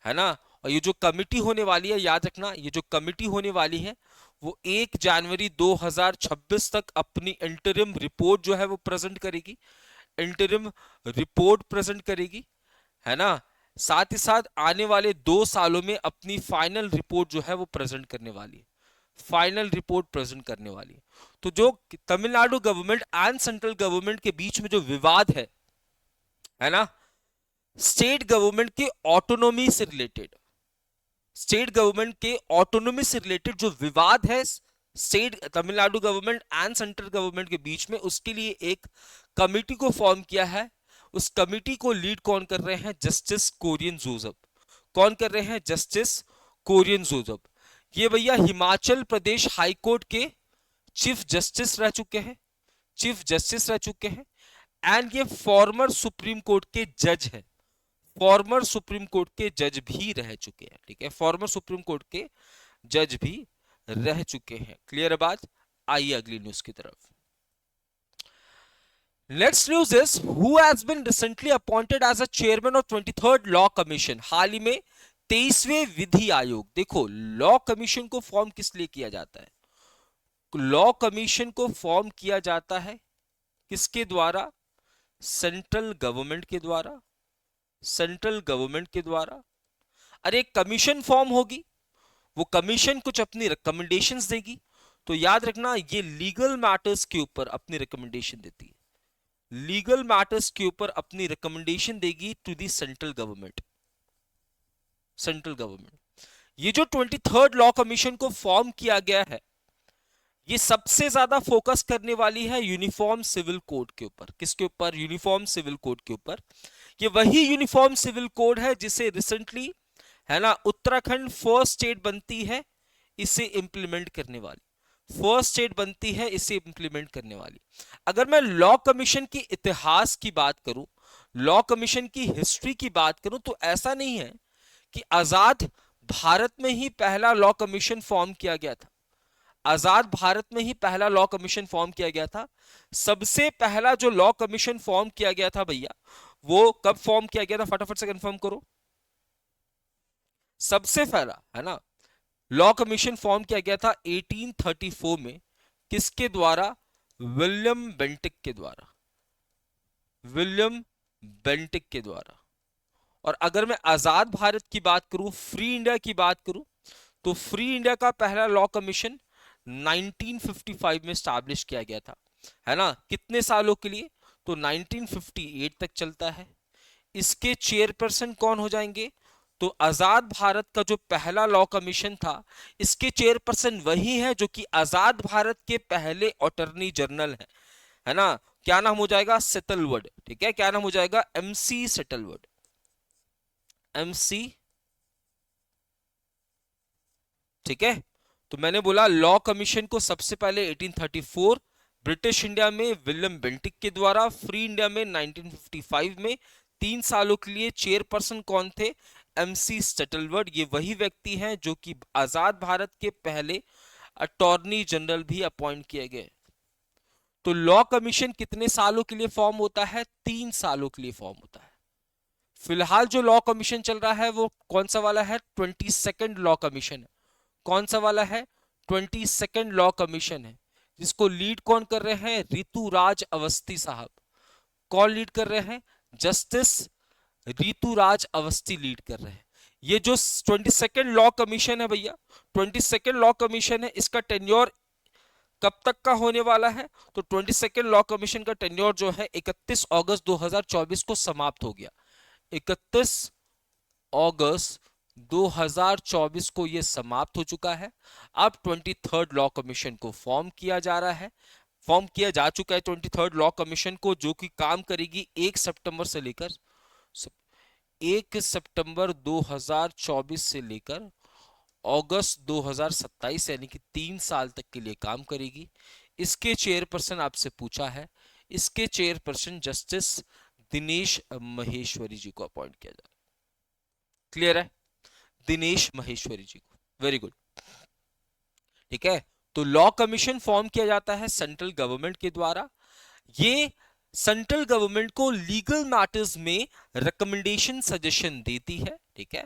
है ना। और ये जो कमेटी होने वाली है, याद रखना, ये जो कमेटी होने वाली है वो 1 जनवरी 2026 तक अपनी इंटरिम रिपोर्ट जो है वो प्रेजेंट करेगी। इंटरिम रिपोर्ट प्रेजेंट करेगी, है ना। साथ ही साथ आने वाले 2 सालों में अपनी फाइनल रिपोर्ट जो है वो प्रेजेंट करने वाली है। फाइनल रिपोर्ट प्रेजेंट करने वाली है। तो जो Tamil Nadu government and central government के बीच में जो विवाद है ना, स्टेट गवर्नमेंट के ऑटोनॉमी से रिलेटेड, जो विवाद है state Tamil Nadu government and central government के बीच में, उसके लिए एक कमिटी को फॉर्म किया है। उस कमिटी को लीड कौन कर रहे हैं? Justice Korean Joseph. कौन कर रहे हैं? Justice Korean Joseph. ये भैया हिमाचल प्रदेश हाई कोर्ट के चीफ जस्टिस रह चुके हैं। एंड ये फॉर्मर सुप्रीम कोर्ट के जज है। फॉर्मर सुप्रीम कोर्ट के जज भी रह चुके हैं, ठीक है। फॉर्मर सुप्रीम कोर्ट के जज भी रह चुके हैं। क्लियर है बात? आइए अगली न्यूज की तरफ। Next news is who has been recently appointed as a chairman of 23rd law commission. हाल ही में 23वें विधि आयोग। देखो लॉ कमीशन को फॉर्म किस लिए किया जाता है? लॉ कमीशन को फॉर्म किया जाता है किसके द्वारा? सेंट्रल गवर्नमेंट के द्वारा। अरे एक कमीशन फॉर्म होगी, वो कमीशन कुछ अपनी रिकमेंडेशंस देगी। तो याद रखना ये लीगल मैटर्स के ऊपर अपनी रिकमेंडेशन देती है। लीगल मैटर्स के ऊपर अपनी रिकमेंडेशन देगी टू दी सेंट्रल गवर्नमेंट। ये जो 23rd लॉ कमीशन को फॉर्म किया गया है, ये सबसे ज्यादा फोकस करने वाली है यूनिफॉर्म सिविल कोड के ऊपर। किसके ऊपर? यूनिफॉर्म सिविल कोड के ऊपर। ये वही यूनिफॉर्म सिविल कोड है जिसे रिसेंटली, है ना, उत्तराखंड फर्स्ट स्टेट बनती है इसे इंप्लीमेंट करने वाली। अगर मैं लॉ कमीशन की इतिहास की बात करूं, लॉ कमीशन की हिस्ट्री की बात करूं, तो ऐसा नहीं है कि आजाद भारत में ही पहला लॉ कमीशन फॉर्म किया गया था। सबसे पहला जो लॉ कमीशन फॉर्म किया गया था भैया, वो कब फॉर्म किया गया था? फटाफट से कंफर्म करो। सबसे पहला है ना लॉ कमीशन फॉर्म किया गया था 1834 में, किसके द्वारा? विलियम बेंटिक के द्वारा, विलियम बेंटिक के द्वारा। और अगर मैं आजाद भारत की बात करूं, फ्री इंडिया की बात करूं, तो फ्री इंडिया का पहला लॉ कमीशन 1955 में स्टैब्लिश किया गया था, है ना? कितने सालों के लिए? तो 1958 तक चलता है। इसके चेयरपर्सन कौन हो जाएंगे? तो आजाद भारत का जो पहला लॉ कमीशन था, इसके चेयरपर्सन वही है जो कि आजाद भारत के पहले अटॉर्नी जनरल है ना? क्या नाम हो जाएगा? सेटलवर्ड। ठीक है, क्या नाम हो जाएगा? MC Setalvad, MC. ठीक है, तो मैंने बोला लॉ कमीशन को सबसे पहले 1834 ब्रिटिश इंडिया में विलियम बेंटिक के द्वारा, फ्री इंडिया में 1955 में। 3 सालों के लिए चेयरपर्सन कौन थे? एमसी स्टटलवर्ड। ये वही व्यक्ति हैं जो कि आजाद भारत के पहले अटॉर्नी जनरल भी अपॉइंट किए गए। तो लॉ कमीशन कितने सालों के लिए फॉर्म होता है? 3 सालों के लिए फॉर्म होता है। फिलहाल जो लॉ कमीशन चल रहा है वो कौन सा वाला है? 22nd लॉ कमीशन है। कौन सा वाला है? 22nd लॉ कमीशन है, जिसको लीड कौन कर रहे हैं? ऋतुराज अवस्थी साहब। कौन लीड कर रहे हैं? जस्टिस ऋतुराज अवस्थी लीड कर रहे हैं। ये जो 22nd लॉ कमीशन है भैया, 22nd लॉ कमीशन है, इसका टेन्योर कब तक का होने वाला है? तो 22nd लॉ कमीशन का टेन्योर जो है 31 अगस्त 2024 को समाप्त हो गया। 31 अगस्त 2024 को यह समाप्त हो चुका है। अब 23rd लॉ कमीशन को फॉर्म किया जा रहा है, फॉर्म किया जा चुका है 23rd लॉ कमीशन को, जो कि काम करेगी 1 सितंबर से लेकर 1 सितंबर 2024 से लेकर अगस्त 2027, यानी कि 3 साल तक के लिए काम करेगी। इसके चेयरपर्सन आपसे पूछा है, इसके चेयरपर्सन जस्टिस दिनेश महेश्वरी जी को अपॉइंट किया जा रहा है। क्लियर है? दिनेश महेश्वरी जी को। Very good. ठीक है, तो लॉ कमीशन फॉर्म किया जाता है सेंट्रल गवर्नमेंट के द्वारा। ये सेंट्रल गवर्नमेंट को लीगल मैटर्स में रिकमेंडेशन सजेशन देती है। ठीक है,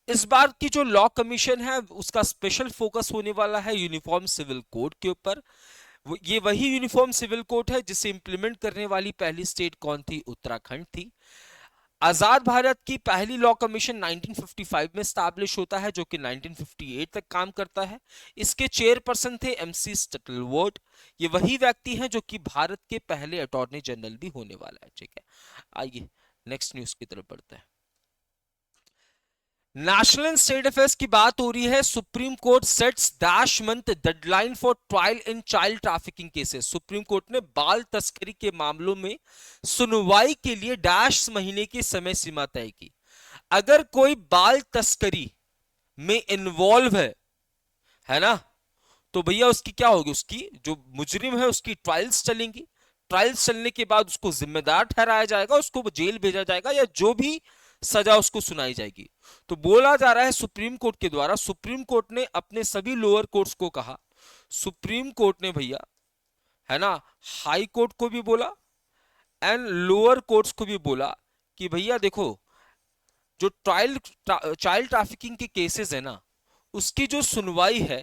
इस बार की जो लॉ कमीशन है उसका स्पेशल फोकस होने वाला है यूनिफॉर्म सिविल कोड के ऊपर। ये वही यूनिफॉर्म सिविल कोड है जिसे इंप्लीमेंट करने वाली पहली स्टेट कौन थी? उत्तराखंड थी। आजाद भारत की पहली लॉ कमीशन 1955 में स्टैब्लिश होता है, जो कि 1958 तक काम करता है। इसके चेयरपर्सन थे एमसी स्टटलवर्ड। ये वही व्यक्ति हैं जो कि भारत के पहले अटॉर्नी जनरल भी होने वाला है। ठीक है, आइए नेक्स्ट न्यूज की तरफ बढ़ते हैं। नेशनल एंड स्टेट अफेयर्स की बात हो रही है। Supreme court sets dash month deadline for trial in child trafficking cases. Supreme court ने बाल तस्करी के मामलों में सुनवाई के लिए डैश महीने की समय सीमा तय की। अगर कोई बाल तस्करी में इन्वॉल्व है ना, तो भैया उसकी क्या होगी? उसकी जो मुजरिम है उसकी ट्रायल्स चलेंगी। ट्रायल्स चलने के बाद उसको जिम्मेदार ठहराया जाएगा, उसको जेल भेजा जाएगा, या जो भी सजा उसको सुनाई जाएगी। तो बोला जा रहा है सुप्रीम कोर्ट के द्वारा, सुप्रीम कोर्ट ने अपने सभी लोअर कोर्ट्स को कहा, सुप्रीम कोर्ट ने भैया, है ना, हाई कोर्ट को भी बोला एंड लोअर कोर्ट्स को भी बोला कि भैया देखो, जो चाइल्ड ट्रैफिकिंग के केसेस है ना, उसकी जो सुनवाई है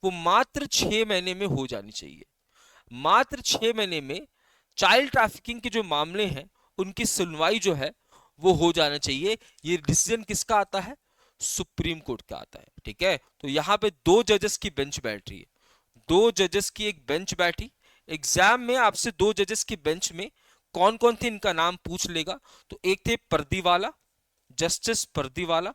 वो मात्र 6 महीने में हो जानी चाहिए। मात्र 6 महीने में चाइल्ड ट्रैफिकिंग के जो मामले हैं उनकी सुनवाई जो है वो हो जाना चाहिए। ये डिसीजन किसका आता है? सुप्रीम कोर्ट का आता है। ठीक है, तो यहां पे 2 जजेस की बेंच बैठ रही है, 2 जजेस की एक बेंच बैठी। एग्जाम में आपसे 2 जजेस की बेंच में कौन कौन थे इनका नाम पूछ लेगा। तो एक थे परदीवाला, जस्टिस परदीवाला।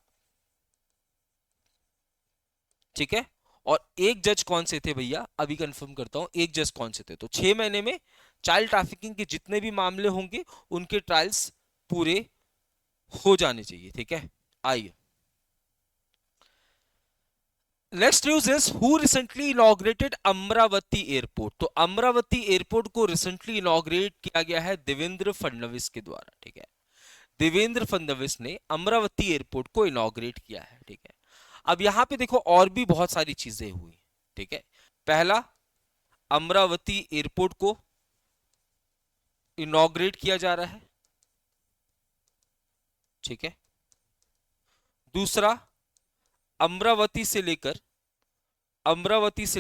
ठीक है, और एक जज कौन से थे भैया? अभी कंफर्म करता हूं, एक जज कौन से थे। तो 6 महीने में चाइल्ड ट्रैफिकिंग के जितने भी मामले होंगे उनके ट्रायल्स पूरे हो जाने चाहिए। ठीक है, आइए next news is who recently inaugurated Amravati airport. तो अमरावती एयरपोर्ट को रिसेंटली इनॉग्रेट किया गया है देवेंद्र फडणवीस के द्वारा। ठीक है, देवेंद्र फडणवीस ने अमरावती एयरपोर्ट को इनॉग्रेट किया है। ठीक है, अब यहां पे देखो और भी बहुत सारी चीजें हुई। ठीक है, पहला, अमरावती एयरपोर्ट को इनॉग्रेट किया जा रहा है। ठीक है, दूसरा, अमरावती से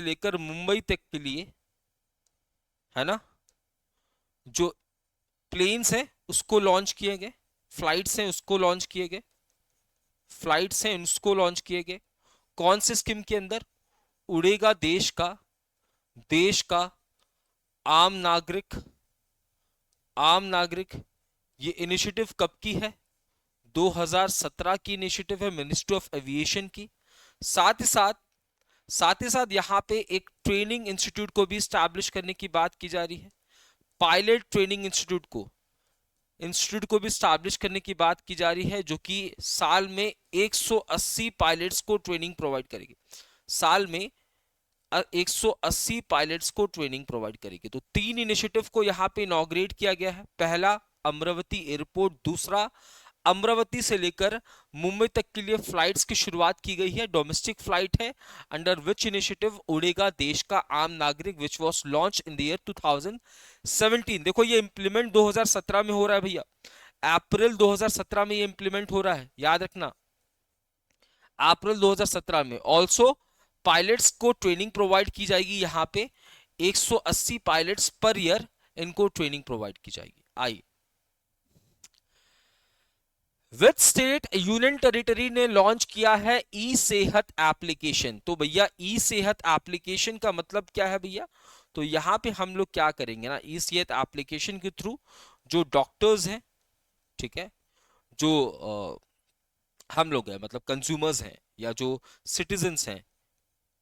लेकर मुंबई तक के लिए, है ना, जो प्लेन्स हैं उसको लॉन्च किए गए, फ्लाइट्स हैं उसको लॉन्च किए गए, फ्लाइट्स हैं उसको लॉन्च किए गए। कौन से स्कीम के अंदर? उड़ेगा देश का आम नागरिक, आम नागरिक। ये इनिशिएटिव कब की है? 2017 की इनिशिएटिव है, मिनिस्ट्री ऑफ एविएशन की। साथ ही साथ यहां पे एक ट्रेनिंग इंस्टीट्यूट को भी स्टैब्लिश करने की बात की जा रही है। पायलट ट्रेनिंग इंस्टीट्यूट को भी स्टैब्लिश करने की बात की जा रही है, जो कि साल में 180 पायलट्स को ट्रेनिंग प्रोवाइड करेगी। साल में 180 पायलट्स को ट्रेनिंग प्रोवाइड करेगी। तो 3 इनिशिएटिव को यहां पे इनॉग्रेट किया गया है। पहला अमरावती एयरपोर्ट, दूसरा अमरावती से लेकर मुंबई तक के लिए फ्लाइट्स की शुरुआत की गई है, डोमेस्टिक फ्लाइट है, अंडर विच इनिशिएटिव उड़ेगा देश का आम नागरिक, which was launch in the year 2017। देखो ये इंप्लीमेंट 2017 में हो रहा है भैया, अप्रैल 2017 में ये इंप्लीमेंट हो रहा है, याद रखना, अप्रैल 2017 में। ऑल्सो पायलट्स को ट्रेनिंग प्रोवाइड की जाएगी, यहां पे 180 पायलट्स पर ईयर इनको ट्रेनिंग प्रोवाइड की जाएगी। आई विच स्टेट यूनियन टेरिटरी ने लॉन्च किया है ई सेहत एप्लीकेशन? तो भैया ई सेहत एप्लीकेशन का मतलब क्या है भैया? तो यहां पे हम लोग क्या करेंगे ना, ई सेहत एप्लीकेशन के थ्रू जो डॉक्टर्स हैं, ठीक है, जो हम लोग हैं, मतलब कंज्यूमर्स हैं या जो सिटीजन्स हैं,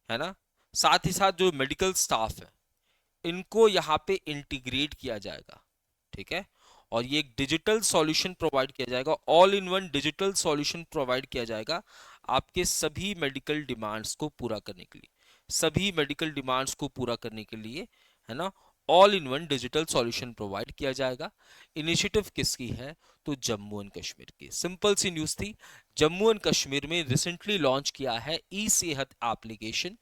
है ना, साथ ही साथ जो मेडिकल स्टाफ है, इनको यहाँ पे इंटीग्रेट किया जाएगा, ठीक है। और ये एक डिजिटल सॉल्यूशन प्रोवाइड किया जाएगा, all in one digital solution provide किया जाएगा आपके सभी मेडिकल डिमांड्स को पूरा करने के लिए, सभी मेडिकल डिमांड्स को पूरा करने के लिए, है ना, all in one digital solution provide किया जाएगा। इनिशिएटिव किसकी है? तो जम्मू एंड कश्मीर की। सिंपल सी न्यूज थी, जम्मू एंड कश्मीर में रिसेंटली लॉन्च किया है ई सेहत एप्लीकेशन।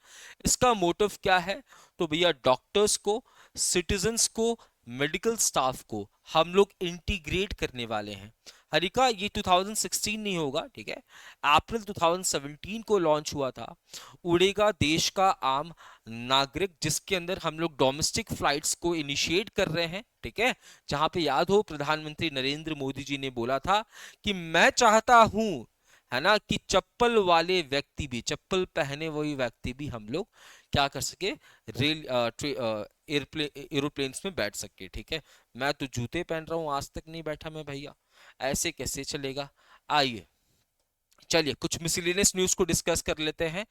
इसका मोटिव क्या है? तो भैया डॉक्टर्स को, सिटीजन्स को, मेडिकल स्टाफ को हम लोग इंटीग्रेट करने वाले हैं। हरिका ये 2016 नहीं होगा, ठीक है, अप्रैल 2017 को लॉन्च हुआ था उड़ेगा देश का आम नागरिक, जिसके अंदर हम लोग डोमेस्टिक फ्लाइट्स को इनिशिएट कर रहे हैं, ठीक है, जहां पे याद हो प्रधानमंत्री नरेंद्र मोदी जी ने बोला था कि मैं चाहता हूं, है ना, कि चप्पल वाले व्यक्ति भी, चप्पल पहने हुए व्यक्ति भी हम लोग क्या कर सके, रेल एरोप्लेन्स में बैठ सके, ठीक है। मैं तो जूते पहन रहा हूं, आज तक नहीं बैठा मैं भैया, ऐसे कैसे चलेगा। आइए चलिए कुछ मिसलेनियस न्यूज को डिस्कस कर लेते हैं।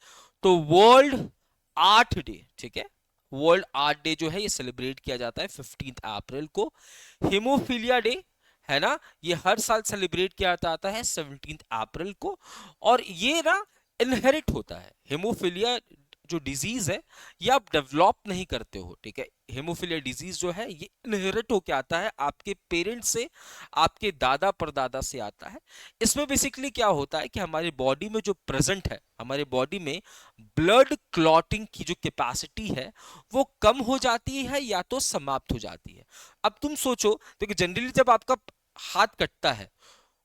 तो वर्ल्ड आर्ट डे, ठीक है, वर्ल्ड आर्ट डे जो है ये सेलिब्रेट किया जाता है 15 अप्रैल को। हेमोफीलिया डे, है ना, ये हर साल सेलिब्रेट किया जाता है 17 अप्रैल को। और ये ना इनहेरिट होता है, हेमोफीलिया जो डिजीज है ये आप डेवलप नहीं करते हो, ठीक है। हेमोफीलिया डिजीज जो है ये इनहेरिट होके आता है, आपके पेरेंट्स से, आपके दादा परदादा से आता है। इसमें बेसिकली क्या होता है कि हमारी बॉडी में जो प्रेजेंट है, हमारे बॉडी में ब्लड क्लॉटिंग की जो कैपेसिटी है वो कम हो जाती है या तो समाप्त हो जाती है। अब तुम सोचो, देखो जनरली जब आपका हाथ कटता है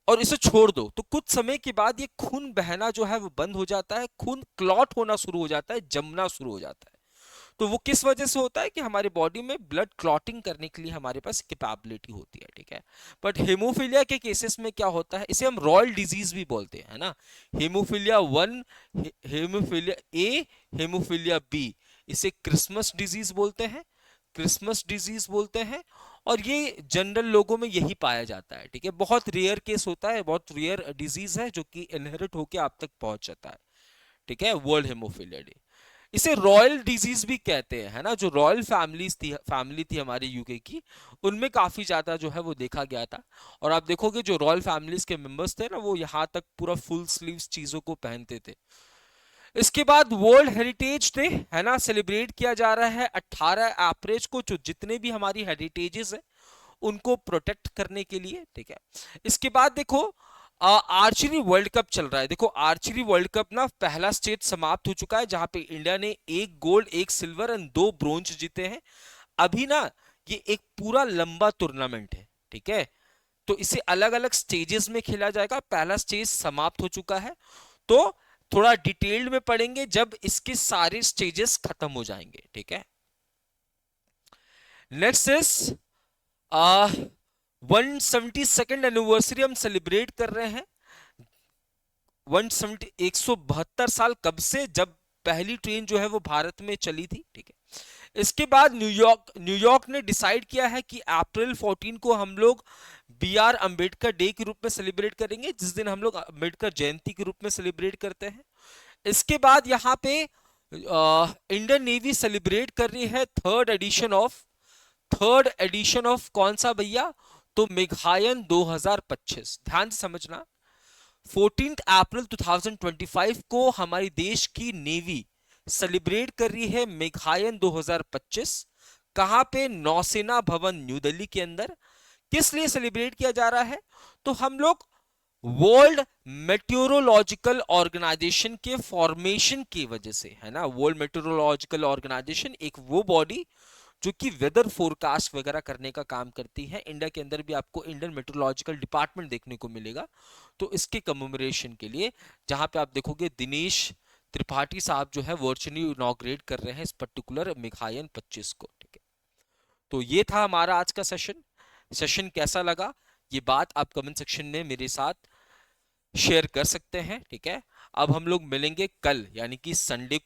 और इसे छोड़ दो तो कुछ समय के बाद ये खून बहना जो है वो बंद हो जाता है, खून क्लॉट होना शुरू हो जाता है, जमना शुरू हो जाता है। तो वो किस वजह से होता है कि हमारे बॉडी में ब्लड क्लॉटिंग करने के लिए हमारे पास कैपेबिलिटी होती है, ठीक है। बट हेमोफीलिया के केसेस में क्या होता है, इसे हम रॉयल डिजीज भी बोलते हैं, है ना, हेमोफीलिया 1, हेमोफीलिया ए, हेमोफीलिया बी, इसे क्रिसमस डिजीज बोलते हैं, क्रिसमस डिजीज बोलते हैं। और ये जनरल लोगों में यही पाया जाता है, ठीक है, बहुत रेयर केस होता है, बहुत रेयर डिजीज है जो कि इनहेरिट होके आप तक पहुंच जाता है, ठीक है। वर्ल्ड हेमोफीलिया डे, इसे रॉयल डिजीज भी कहते हैं, है ना, जो रॉयल फैमिली थी हमारे यूके की, उनमें काफी ज्यादा जो है वो देखा गया था। और आप देखोगे जो रॉयल फैमिलीज के मेंबर्स थे ना, वो यहाँ तक पूरा फुल स्लीव्स चीजों को पहनते थे। इसके बाद वर्ल्ड हेरिटेज डे, है ना, सेलिब्रेट किया जा रहा है 18 अप्रैल को, जो जितने भी हमारी हेरिटेजेस है उनको प्रोटेक्ट करने के लिए, ठीक है। इसके बाद देखो आर्चरी वर्ल्ड कप चल रहा है। देखो आर्चरी वर्ल्ड कप ना पहला स्टेज समाप्त हो चुका है, जहां पे इंडिया ने 1 गोल्ड 1 सिल्वर एंड 2 ब्रोंज जीते हैं। अभी ना ये एक पूरा लंबा टूर्नामेंट है, ठीक है, तो इसे अलग अलग स्टेजेस में खेला जाएगा। पहला स्टेज समाप्त हो चुका है, तो थोड़ा डिटेल्ड में पढ़ेंगे जब इसके सारे स्टेजेस खत्म हो जाएंगे, ठीक है। नेक्स्ट इज 172nd एनिवर्सरी हम सेलिब्रेट कर रहे हैं। 172 साल कब से, जब पहली ट्रेन जो है वो भारत में चली थी, ठीक है। इसके बाद न्यूयॉर्क ने डिसाइड किया है कि अप्रैल 14 को हम लोग BR अंबेडकर डे के रूप में सेलिब्रेट करेंगे, जिस दिन हम लोग अंबेडकर जयंती के रूप में सेलिब्रेट करते हैं। इसके बाद यहाँ पे इंडियन नेवी सेलिब्रेट कर रही है थर्ड एडिशन ऑफ कौन सा भैया, तो मेघायन 2025। ध्यान से समझना, 14 अप्रैल 2025 को हमारी देश की नेवी सेलिब्रेट कर रही है मेघायन 2025। कहां पे, नौसेना भवन न्यू दिल्ली के अंदर। किस लिए सेलिब्रेट किया जा रहा है, तो हम लोग वर्ल्ड मेट्रोलॉजिकल ऑर्गेनाइजेशन के फॉर्मेशन की वजह से, है ना। वर्ल्ड मेट्रोलॉजिकल ऑर्गेनाइजेशन एक वो बॉडी जो कि वेदर फोरकास्ट वगैरह करने का काम करती है। इंडिया के अंदर भी आपको इंडियन मेट्रोलॉजिकल डिपार्टमेंट देखने को मिलेगा। तो इसके कमेमोरेशन के लिए, जहां पे आप देखोगे दिनेश त्रिपाठी साहब जो है वर्चुअली इनॉग्रेट कर रहे हैं इस पर्टिकुलर मेघायन 25 को, ठीक है। तो ये था हमारा आज का सेशन कैसा लगा ये बात आप कमेंट सेक्शन में मेरे साथ शेयर कर सकते हैं, ठीक है। अब हम लोग मिलेंगे कल, यानी कि संडे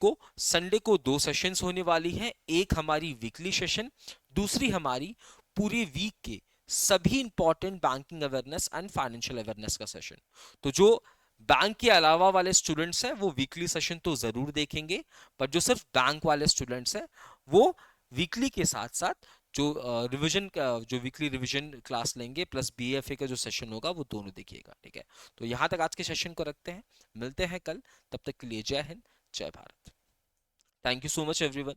को 2 सेशंस होने वाली हैं। एक हमारी वीकली सेशन, दूसरी हमारी पूरी वीक के सभी important banking awareness and financial awareness का सेशन। तो जो बैंक के अलावा वाले स्टूडेंट्स हैं वो वीकली सेशन तो जरूर देखेंगे, पर जो सिर्फ बैंक वाले स्टूडेंट्स हैं वो वीकली के साथ साथ जो रिवीजन का, जो वीकली रिवीजन क्लास लेंगे प्लस BFA का जो सेशन होगा वो दोनों देखिएगा, ठीक है। तो यहां तक आज के सेशन को रखते हैं, मिलते हैं कल, तब तक के लिए जय हिंद, जय Bharat. Thank you so much everyone.